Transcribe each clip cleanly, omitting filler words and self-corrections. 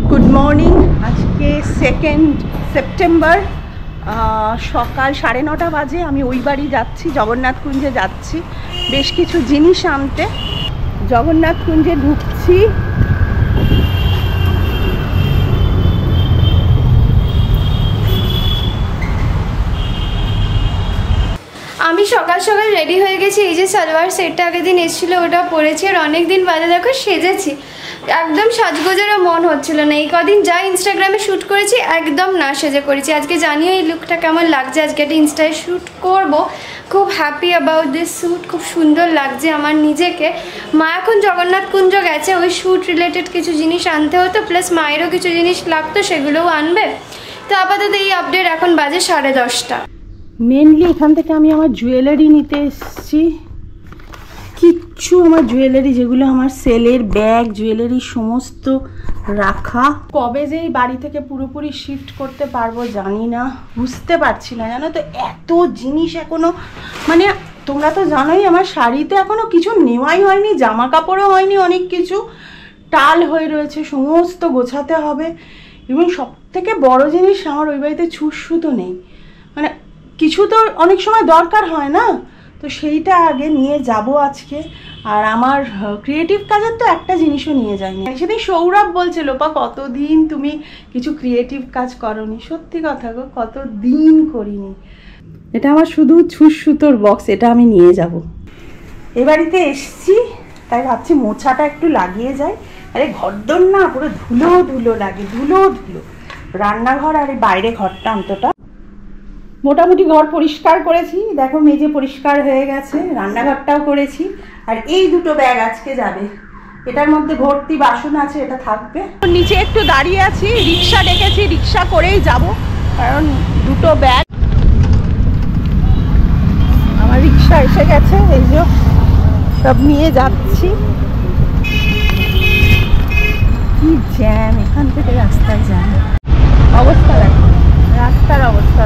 Good morning. আজকে 2 September সকাল 9:30 বাজে। আমি ওই বাড়ি যাচ্ছি, জগন্নাথ কুঞ্জে যাচ্ছি বেশ কিছু জিনিস আনতে। জগন্নাথ কুঞ্জে ঢুকছি। আমি সকাল সকাল রেডি হয়ে গেছি। এই যে সালোয়ার সেটটা আগের দিন এসেছিলো ওটা পরেছি, আর অনেক দিন বাদে দেখো সেজেছি। একদম সাজগোজেরও মন হচ্ছিল না। এই কদিন যা ইনস্টাগ্রামে শ্যুট করেছি একদম না সেজে করেছি। আজকে জানিও এই লুকটা কেমন লাগছে। আজকে একটা ইনস্টায় শ্যুট করব। খুব হ্যাপি অ্যাবাউট দিস শ্যুট। খুব সুন্দর লাগছে আমার নিজেকে। মা এখন জগন্নাথ কুঞ্জ গেছে, ওই শ্যুট রিলেটেড কিছু জিনিস আনতে হতো, প্লাস মায়েরও কিছু জিনিস লাগতো, সেগুলোও আনবে। তো আপাতত এই আপডেট। এখন বাজে 10:30। মেনলি এখান থেকে আমি আমার জুয়েলারি নিতে এসেছি। কিচ্ছু আমার জুয়েলারি, যেগুলো আমার সেলের ব্যাগ জুয়েলারি সমস্ত রাখা। কবে যে এই বাড়ি থেকে পুরোপুরি শিফট করতে পারবো জানি না, বুঝতে পারছি না। জানো তো, এত জিনিস এখনো, মানে তোমরা তো জানোই আমার শাড়িতে এখনো কিছু নেওয়াই হয়নি, জামা কাপড়ও হয়নি, অনেক কিছু টাল হয়ে রয়েছে, সমস্ত গোছাতে হবে। এবং সব থেকে বড় জিনিস, আমার ওই বাড়িতে ছুঁচো নেই। মানে কিছু তো অনেক সময় দরকার হয় না, তো সেইটা আগে নিয়ে যাব আজকে। আর আমার ক্রিয়েটিভ কাজের তো একটা জিনিসও নিয়ে যায়নি। সেদিন সৌরভ বলছে, লোপা কতদিন তুমি কিছু ক্রিয়েটিভ কাজ করনি। সত্যি কথা গো, কতদিন করিনি। এটা আমার শুধু ছুঁচোর বক্স, এটা আমি নিয়ে যাব। এ বাড়িতে এসছি তাই ভাবছি মোছাটা একটু লাগিয়ে যাই। আরে ঘরদোর না পুরো ধুলো ধুলো লাগে, ধুলো ধুলো। রান্নাঘর আর এই বাইরে ঘরটা অন্তত মোটামুটি ঘর পরিষ্কার করেছি। দেখো মেঝে পরিষ্কার হয়ে গেছে, রান্নাঘরটাও করেছি। আর এই দুটো ব্যাগ আজকে যাবে, এটার মধ্যে ভর্তি বাসন আছে, এটা থাকবে। নিচে একটু দাঁড়িয়ে আছি, রিক্সা ডেকেছি, রিক্সা করেই যাব, কারণ দুটো ব্যাগ। আমার রিক্সা এসে গেছে, এই যে সব নিয়ে যাচ্ছি। কি জ্যাম, এখান থেকে রাস্তায় জ্যাম অবস্থা। দেখো রাস্তার অবস্থা,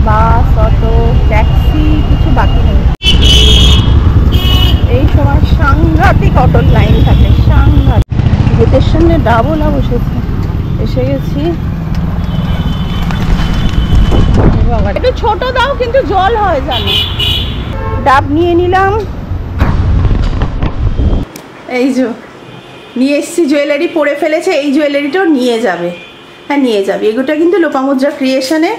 বাস অটো ট্যাক্সি কিছু বাকি নেই। এই সময় সাংঘাতিক অটোর লাইন থাকে, সাংঘাতিক। গেটের সামনে ডাবলা বসেছে, এসে গেছি। একটু ছোট দাও, কিন্তু জল হয় জানো। ডাব নিয়ে নিলাম। এই যে নিয়ে এসছি, জুয়েলারি পরে ফেলেছে, এই জুয়েলারিটাও নিয়ে যাবে। হ্যাঁ নিয়ে যাবে, এগুলোটা কিন্তু লোপামুদ্রা ক্রিয়েশনে।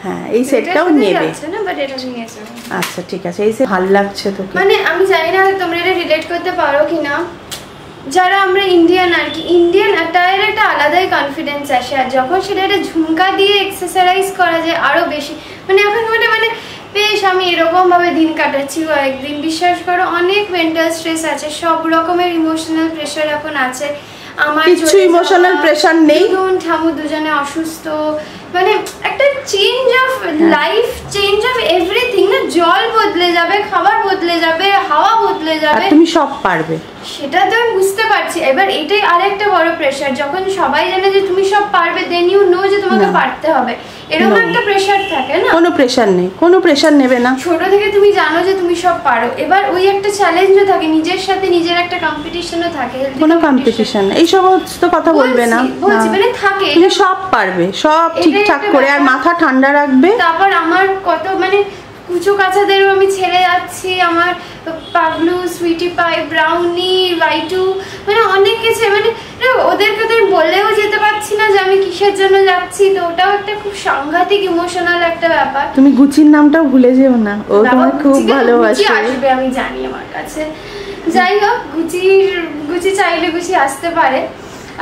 হ্যাঁ এই সেটটাও নেবে না, বাট এটা নিয়ে যাবে। আচ্ছা ঠিক আছে। এই সেট ভালো লাগছে তো। মানে আমি জানি না তোমরা এটা রিলেট করতে পারো কিনা, যারা আমরা ইন্ডিয়ান আর কি, ইন্ডিয়ান অ্যাটায়ারে একটা আলাদাই কনফিডেন্স আসে। আর যখন সেটা একটা ঝুমকা দিয়ে এক্সারসাইজ করা যায় আরো বেশি। মানে এখন মানে বেশ আমি এরকমভাবে দিন কাটাচ্ছি কয়েকদিন। বিশ্বাস করো, অনেক মেন্টাল স্ট্রেস আছে, সব রকমের ইমোশনাল প্রেশার এখন আছে। আমার কিছু ইমোশনাল প্রেশার নেই। ঠামু দুজনে অসুস্থ, মানে একটা change of life, change of everything না। জল বদলে যাবে, খাবার বদলে যাবে, হাওয়া বদলে যাবে, তুমি সব পারবে, সেটা তো আমি বুঝতে পারছি। এবার এটাই আরেকটা বড় প্রেশার, যখন সবাই জানে যে তুমি সব পারবে, দেন ইউ নো যে তোমাকে পারতে হবে। এরকম একটা প্রেশার থাকে না। কোনো প্রেশার নেই, কোনো প্রেশার নেবে না। ছোট থেকে তুমি জানো যে তুমি সব পারো। এবার ওই একটা চ্যালেঞ্জও থাকে, নিজের সাথে নিজের একটা কম্পিটিশনও থাকে। কোনো কম্পিটিশন এই সমস্ত কথা বলবে না, বলছি মানে থাকে। তুমি সব পারবে, সব ঠিকঠাক করে, আর মাথা ঠান্ডা রাখবে। তারপর আমার কত মানে কুচো কাচাদেরও আমি ছেড়ে যাচ্ছি। আমার পাগলু, সুইটি পাই, ব্রাউনি, ওয়াইটু, মানে অনেক কিছু। মানে ওদেরকে তো বলেও যেতে পারছি না যে আমি কিসের জন্য যাচ্ছি। তো ওটাও একটা খুব সাংঘাতিক ইমোশনাল একটা ব্যাপার। তুমি গুচির নামটাও ভুলে যেও না, ও তোমাকে খুব ভালোবাসে। আসবে আমি জানি আমার কাছে। যাই হোক, গুচি চাইলে গুচি আসতে পারে।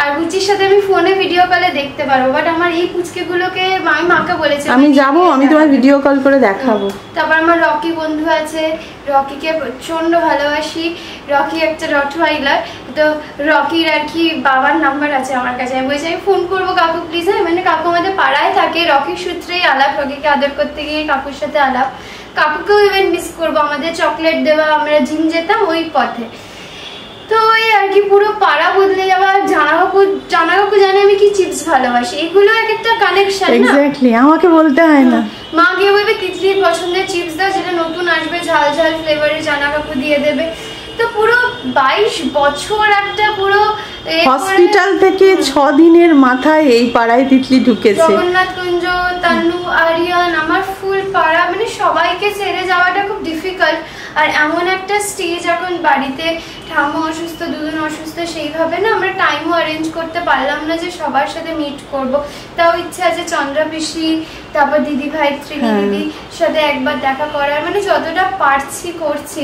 আর গুচির সাথে আমি ফোনে ভিডিও কলে দেখতে পারবো, বাট আমার এই পুচকেগুলোকে আমি মাকে বলেছি আমি যাবো, আমি তোমার ভিডিও কল করে দেখাবো। তারপর আমার রকি বন্ধু আছে, রকিকে প্রচন্ড ভালোবাসি। রকি একটা রটওয়াইলার, তো রকির আর কি বাবার নাম্বার আছে আমার কাছে। আমি বলছি আমি ফোন করবো কাকু প্লিজ। হ্যাঁ মানে কাকু আমাদের পাড়ায় থাকে, রকির সূত্রেই আলাপ, রকিকে আদর করতে গিয়ে কাকুর সাথে আলাপ। কাকুকেও ইভেন মিস করবো, আমাদের চকলেট দেওয়া, আমরা জিম যেতাম ওই পথে। তো ওই আর কি পুরো পাড়া বদলে যাওয়া। জানা কাকু জানে আমি কি চিপস ভালোবাসি, এগুলো এক একটা কানেকশন না। এক্স্যাক্টলি, আমাকে বলতে হয় না। মা গিয়ে বলবে তিতলির পছন্দের চিপস দাও, যেটা নতুন আসবে ঝাল ঝাল ফ্লেভারে, জানা কাকু দিয়ে দেবে। তো পুরো 22 বছর একটা পুরো হসপিটাল থেকে 6 দিনের মাথায় এই পাড়ায় তিতলি ঢুকেছে। জগন্নাথ কুঞ্জ, তান্নু, আরিয়ান, আমার ফুল পাড়া, মানে সবাইকে ছেড়ে যাওয়াটা খুব ডিফিকাল্ট। আর এমন একটা স্টেজ, এখন বাড়িতে ঠাম্মা অসুস্থ, দুজন অসুস্থ, সেইভাবে না আমরা টাইমও অ্যারেঞ্জ করতে পারলাম না যে সবার সাথে মিট করব। তাও ইচ্ছা আছে চন্দ্রা পিসি, তারপর দিদি ভাই, ত্রিনি দিদির সাথে একবার দেখা করার, মানে যতটা পারছি করছি।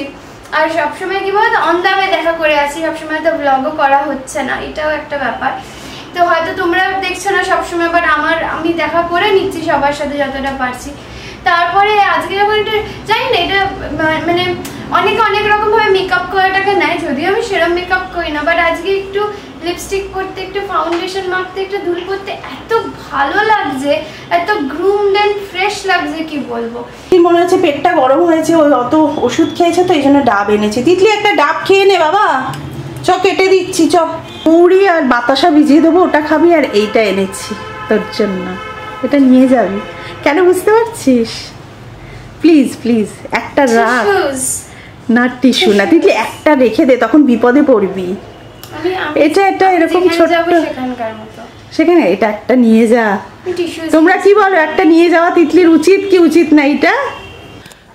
আর সবসময় কি বলতো, অন দ্য ওয়ে দেখা করে আসি, সবসময় তো ব্লগও করা হচ্ছে না, এটাও একটা ব্যাপার। তো হয়তো তোমরা দেখছো না সবসময়, বাট আমি দেখা করে নিচ্ছি সবার সাথে যতটা পারছি। তারপরে আজকে যখন এটা জানি না, এটা মানে অনেকে অনেক রকমভাবে মেকআপ করাটাকে নেয়, যদিও আমি সেরকম মেকআপ করি না, বাট আজকে একটু লিপস্টিক করতে, একটু ফাউন্ডেশন মাখতে, একটু ধুল করতে এত ভালো লাগছে, এত গ্রুমড অ্যান্ড ফ্রেশ লাগছে, কি বলবো। মনে হচ্ছে পেটটা গরম হয়েছে, ওই অত ওষুধ খেয়েছে তো এই জন্য ডাব এনেছে। তিতলি একটা ডাব খেয়ে নে বাবা, চ কেটে দিচ্ছি, চ। মুড়ি আর বাতাসা ভিজিয়ে দেবো, ওটা খাবি। আর এইটা এনেছি তোর জন্য, এটা নিয়ে যাবি। কেন বুঝতে পারছিস? প্লিজ প্লিজ একটা রাখ না, টিস্যু না তিতলি, একটা রেখে দে, তখন বিপদে পড়বি। এটা এরকম ছোট, সেখানে এটা একটা নিয়ে যা। তোমরা কি বলো, একটা নিয়ে যাওয়া তিতলির উচিত কি উচিত না? এটা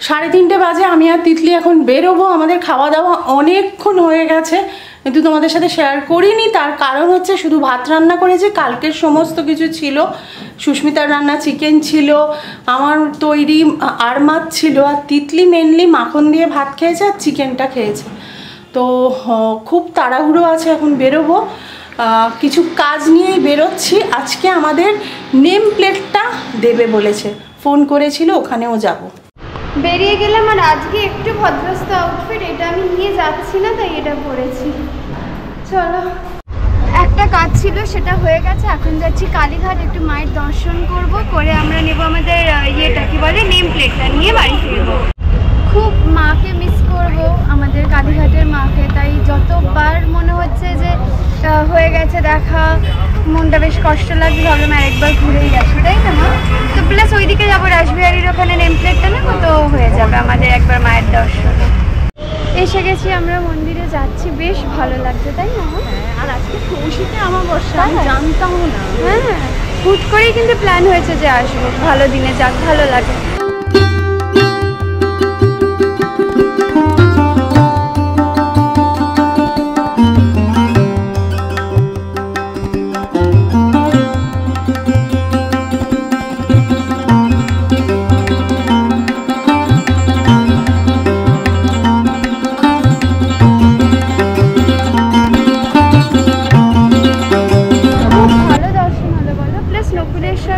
3:30 বাজে, আমি আর তিতলি এখন বেরোবো। আমাদের খাওয়া দাওয়া অনেকক্ষণ হয়ে গেছে, কিন্তু তোমাদের সাথে শেয়ার করিনি। তার কারণ হচ্ছে শুধু ভাত রান্না করেছি, কালকের সমস্ত কিছু ছিল। সুস্মিতার রান্না চিকেন ছিল, আমার তৈরি আর মাছ ছিল, আর তিতলি মেনলি মাখন দিয়ে ভাত খেয়েছে আর চিকেনটা খেয়েছে। তো খুব তাড়াহুড়ো আছে, এখন বেরোবো, কিছু কাজ নিয়েই বেরোচ্ছি। আজকে আমাদের নেম প্লেটটা দেবে বলেছে, ফোন করেছিল, ওখানেও যাব। বেরিয়ে গেলাম। আর আজকে একটু ভদ্রস্থ আউটফিট, এটা আমি নিয়ে যাচ্ছি না, তাই এটা পরেছি। চলো, একটা কাজ ছিল সেটা হয়ে গেছে, এখন যাচ্ছি কালীঘাট, একটু মায়ের দর্শন করব, করে আমরা নেব আমাদের ইয়েটা কি বলে, নেম প্লেটটা নিয়ে বাড়ি ফিরবো। খুব মাকে মিস করব, আমাদের কালীঘাটের মাকে, তাই যতবার মনে হচ্ছে যে হয়ে গেছে দেখা, মনটা বেশ কষ্ট লাগছে, ভাবলাম আরেকবার ঘুরেই আসি, তাই না মা? তো প্লাস ওইদিকে যাবো, রাসবিহারীর ওখানে নেম প্লেটটা নেবো, তো হয়ে যাবে আমাদের একবার মায়ের দর্শন। এসে গেছি, আমরা মন্দিরে যাচ্ছি, বেশ ভালো লাগছে, তাই না? আর আজকে কৌশিকে অমাবস্যা, আমি জানতামও না। হ্যাঁ, হুট করেই কিন্তু প্ল্যান হয়েছে যে আসবো, ভালো দিনে যাক, ভালো লাগে।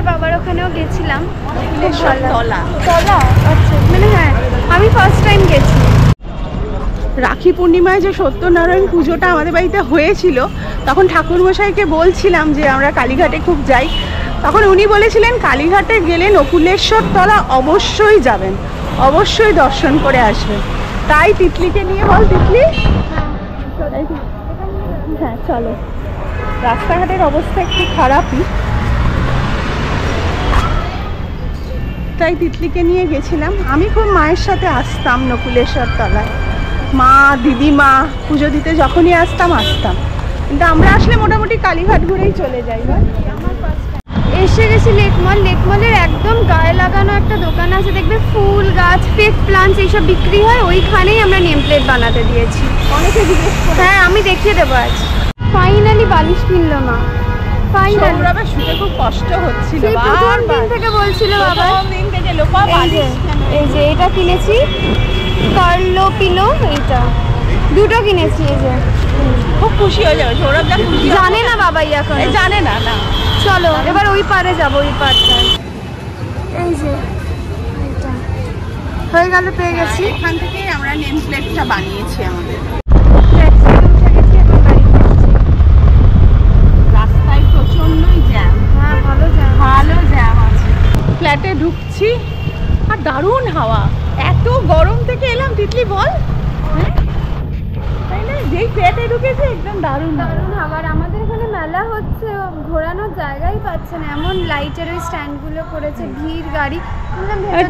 বাবার ওখানেও গেছিলাম, তলা, আচ্ছা, মানে হ্যাঁ আমি ফার্স্ট টাইম গেছি। রাখি পূর্ণিমায় যে সত্যনারায়ণ পুজোটা আমাদের বাড়িতে হয়েছিল, তখন ঠাকুরমশাইকে বলছিলাম যে আমরা কালীঘাটে খুব যাই, তখন উনি বলেছিলেন কালীঘাটে গেলে নকুলেশ্বর তলা অবশ্যই যাবেন, অবশ্যই দর্শন করে আসবেন। তাই তিতলিকে নিয়ে, বল তিতলি, হ্যাঁ চলো। রাস্তাঘাটের অবস্থা একটু খারাপই, তাই তিতলিকে নিয়ে গেছিলাম। আমি খুব মায়ের সাথে আসতাম নকুলেশ্বর তলায়, মা দিদিমা পুজো দিতে যখনই আসতাম, কিন্তু আমরা আসলে মোটামুটি কালীঘাট ঘুরেই চলে যাই। এসে গেছি লেকমল। লেকমলের একদম গায়ে লাগানো একটা দোকান আছে, দেখবে ফুল গাছ, ফেক প্লান্টস এইসব বিক্রি হয়, ওইখানেই আমরা নেম প্লেট বানাতে দিয়েছি। অনেকে জিজ্ঞেস করে, হ্যাঁ আমি দেখিয়ে দেবো আজ। ফাইনালি বালিশ কিনলো মা, ফাইনালি। শুতে খুব কষ্ট হচ্ছিল, প্রথম দিন থেকে বলছিল বাবা, এই যে এটা কিনেছি, কার্লো পিলো, এইটা দুটো কিনেছি, এই যে খুব খুশি হয়ে যাবে। সৌরভ যা খুশি, জানে না বাবা এখন, জানে না। না চলো এবার ওই পারে যাবো, ওই পারটা। এই যে এটা হয়ে গেল, পেয়ে গেছি। এখান থেকেই আমরা নেম প্লেটটা বানিয়েছি আমাদের। রাস্তায় প্রচন্ডই জ্যাম। হ্যাঁ ভালো জ্যাম আছে। ফ্ল্যাটে ঢুকছি আর দারুণ হাওয়া, এত গরম থেকে এলাম তিতলি বল, তাই না? যেই ফ্ল্যাটে ঢুকেছে একদম দারুণ হাওয়া। আর আমাদের এখানে মেলা হচ্ছে, ঘোরানোর জায়গাই পাচ্ছে না, এমন লাইটের ওই স্ট্যান্ডগুলো করেছে, ভিড় গাড়ি,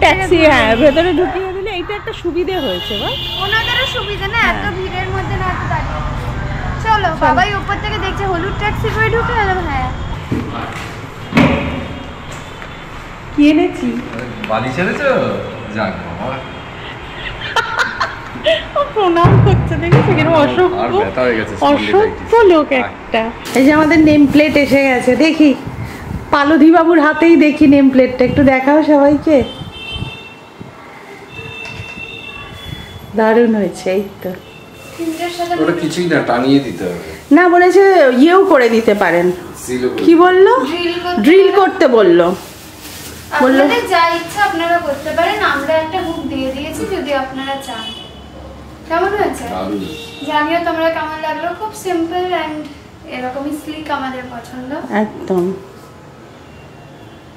ট্যাক্সি, হ্যাঁ ভেতরে ঢুকিয়ে দিলে এইটা একটা সুবিধে হয়েছে। বল ওনাদেরও সুবিধা না, এত ভিড়ের মধ্যে না এত দাঁড়িয়ে। চলো বাবাই উপর থেকে দেখছে হলুদ ট্যাক্সি করে ঢুকে এলাম। হ্যাঁ কি এনেছি? বালি ছেড়েছো? যাক বাবা, প্রণাম করছে, দেখেছো কিরকম অসভ্য লোক একটা। এই যে আমাদের নেম প্লেট এসে গেছে, দেখি পালধি বাবুর হাতেই দেখি নেম প্লেটটা, একটু দেখাও সবাইকে। দারুণ হয়েছে। এই তো ওটা কিছুই না, টানিয়ে দিতে হবে না, বলেছে ইয়েও করে দিতে পারেন। কি বললো? ড্রিল করতে বললো। আপনাদের যা ইচ্ছা আপনারা করতে পারেন, আমরা একটা হুক দিয়ে দিয়েছি যদি আপনারা চান। কেমন হয়েছে জানিও তোমরা কেমন লাগলো। খুব সিম্পল এন্ড এরকমই স্লিক আমাদের পছন্দ একদম।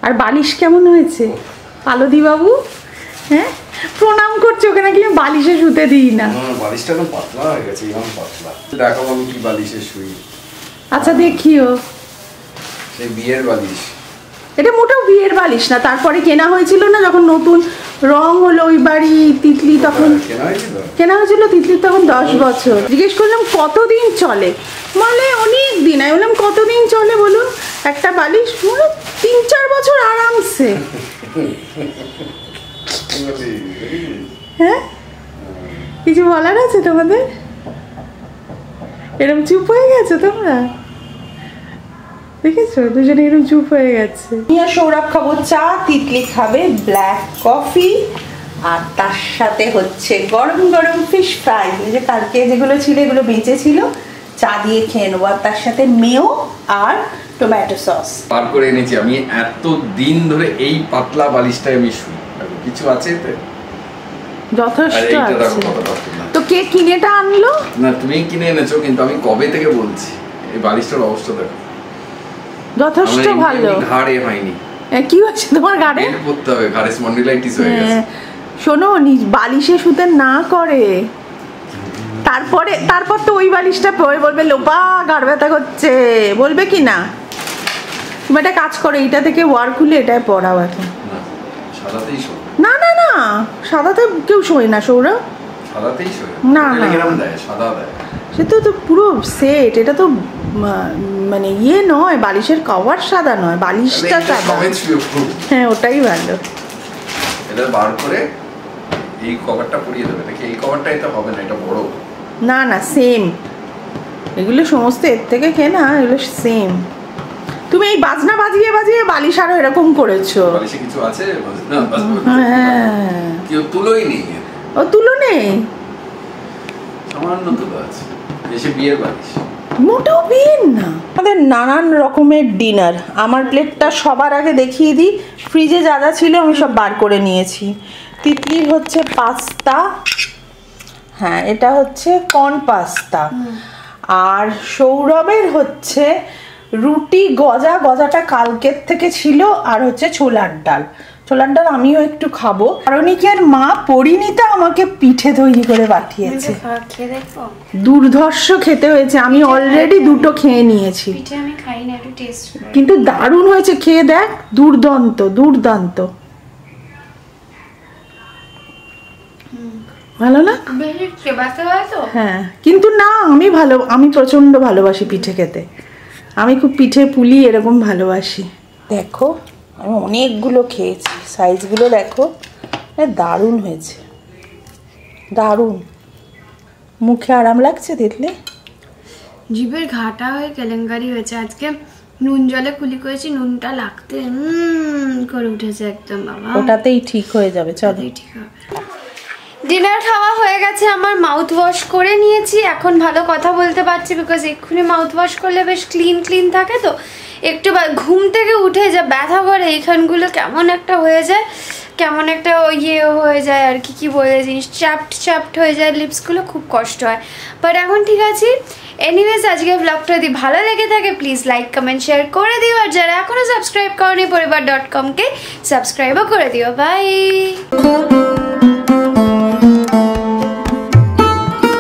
আর বালিশ কেমন হয়েছে পালধি বাবু? হ্যাঁ প্রণাম করছে, ওকে নাকি আমি বালিশে শুতে দিই না। বালিশটা একদম পাতলা হয়ে গেছে, এরকম পাতলা। দেখো আমি কি বালিশে শুই। আচ্ছা দেখিও। সেই বিয়ের বালিশ। এটা মোটেও বিয়ের বালিশ না, তারপরে কেনা হয়েছিল না যখন নতুন রং হলো ওই বাড়ি তিতলি, তখন কেনা হয়েছিল তিতলির তখন 10 বছর। জিজ্ঞেস করলাম কতদিন চলে, বলে অনেক দিন। আমি বললাম কতদিন চলে বলুন একটা বালিশ? বলো 3-4 বছর আরামসে। হ্যাঁ কিছু বলার আছে তোমাদের? এরকম চুপ হয়ে গেছো তোমরা, দেখেছো দুজনে এরকম চুপ হয়ে গেছে। আমি আর সৌরভ খাবো চা, তিতলি খাবে ব্ল্যাক কফি, আর তার সাথে হচ্ছে গরম গরম ফিশ ফ্রাই। যে কালকে যেগুলো ছিল এগুলো বেঁচে ছিল, চা দিয়ে খেয়ে নেবো। আর তার সাথে মেও আর টমেটো সস পার করে এনেছি। আমি এত দিন ধরে এই পাতলা বালিশটাই আমি শুই, কিছু আছে এতে? যথেষ্ট আছে। তো কে কিনেটা আনলো? না তুমি কিনে এনেছো, কিন্তু আমি কবে থেকে বলছি এই বালিশটার অবস্থা দেখো। যথেষ্ট ভালো। ঘাড়ে হয়নি। কি হচ্ছে তোমার ঘাড়ে? বেল্ট পরতে হবে, ঘাড়ে স্পন্ডিলাইটিস হয়ে গেছে। শোনো বালিশে শুতে না করে, তারপর তো ওই বালিশটা পরে বলবে লোপা ঘাড় ব্যথা করছে, বলবে কি না? তুমি একটা কাজ করো, এইটা থেকে ওয়ার খুলে এটাই পড়াও এখন। সাদাতেই শোয় না না না, সাদাতে কেউ শোয় না সৌরভ, সাদাতেই শোয় না না, সাদা দেয়। সে তো পুরো সেট, এটা তো মানে ইয়ে নয়, বালিশের কভার সাদা নয়, বালিশটা সাদা। হ্যাঁ ওটাই ভালো। এটা বার করে এই কভারটা পরিয়ে দেবে, দেখি এই কভারটাই তো হবে না, এটা বড়। না না সেম, এগুলো সমস্ত এর থেকে কেনা, এগুলো সেম। তুমি এই বাজনা বাজিয়ে বাজিয়ে বালিশ আরো এরকম করেছো। বালিশে কিছু আছে বাজনা বাজিয়ে? হ্যাঁ কেউ তুলোই নেই। ও তুলো নেই? সামান্য তুলো আছে। এসে বিয়ের বালিশ, মোটেও বিয়ের না। আমাদের নানান রকমের ডিনার। আমার প্লেটটা সবার আগে দেখিয়ে দিই, ফ্রিজে যা যা ছিল আমি সব বার করে নিয়েছি। তিতলির হচ্ছে পাস্তা, হ্যাঁ এটা হচ্ছে কর্ন পাস্তা। আর সৌরভের হচ্ছে রুটি গজাটা কালকের থেকে ছিল, আর হচ্ছে ছোলার ডাল। ছোলার ডাল আমিও একটু খাবো। কারণিকের মা পরিণীতা আমাকে পিঠে তৈরি করে পাঠিয়েছে, দুর্ধর্ষ খেতে হয়েছে। আমি অলরেডি 2টো খেয়ে নিয়েছি, কিন্তু দারুণ হয়েছে, খেয়ে দেখ, দুর্দান্ত দুর্দান্ত। ভালো না? হ্যাঁ কিন্তু না, আমি প্রচন্ড ভালোবাসি পিঠে খেতে। আমি খুব পিঠে পুলি এরকম ভালোবাসি। দেখো আমি অনেকগুলো খেয়েছি, সাইজগুলো দেখো, দারুণ হয়েছে, দারুণ। মুখে আরাম লাগছে দেখলে, জিভের ঘাটা হয়ে কেলেঙ্কারি হয়েছে। আজকে নুন জলে কুলি করেছি, নুনটা লাগতে করে উঠেছে একদম। বাবা ওটাতেই ঠিক হয়ে যাবে, চলো ঠিক হবে। ডিনার খাওয়া হয়ে গেছে, আমার মাউথ ওয়াশ করে নিয়েছি, এখন ভালো কথা বলতে পারছি, বিকজ এক্ষুনি মাউথ ওয়াশ করলে বেশ ক্লিন থাকে। তো একটু ঘুম থেকে উঠে যা ব্যথা করে এইখানগুলো কেমন একটা হয়ে যায়, কেমন একটা ইয়ে হয়ে যায় আর কি বলে জিনিস, চ্যাপ্ট হয়ে যায়, লিপসগুলো খুব কষ্ট হয়। বাট এখন ঠিক আছে। এনিওয়েজ আজকে ব্লগটা যদি ভালো লেগে থাকে প্লিজ লাইক কমেন্ট শেয়ার করে দিও, আর যারা এখনো সাবস্ক্রাইব করনি পরিবার.com কে সাবস্ক্রাইবও করে দিও। বাই।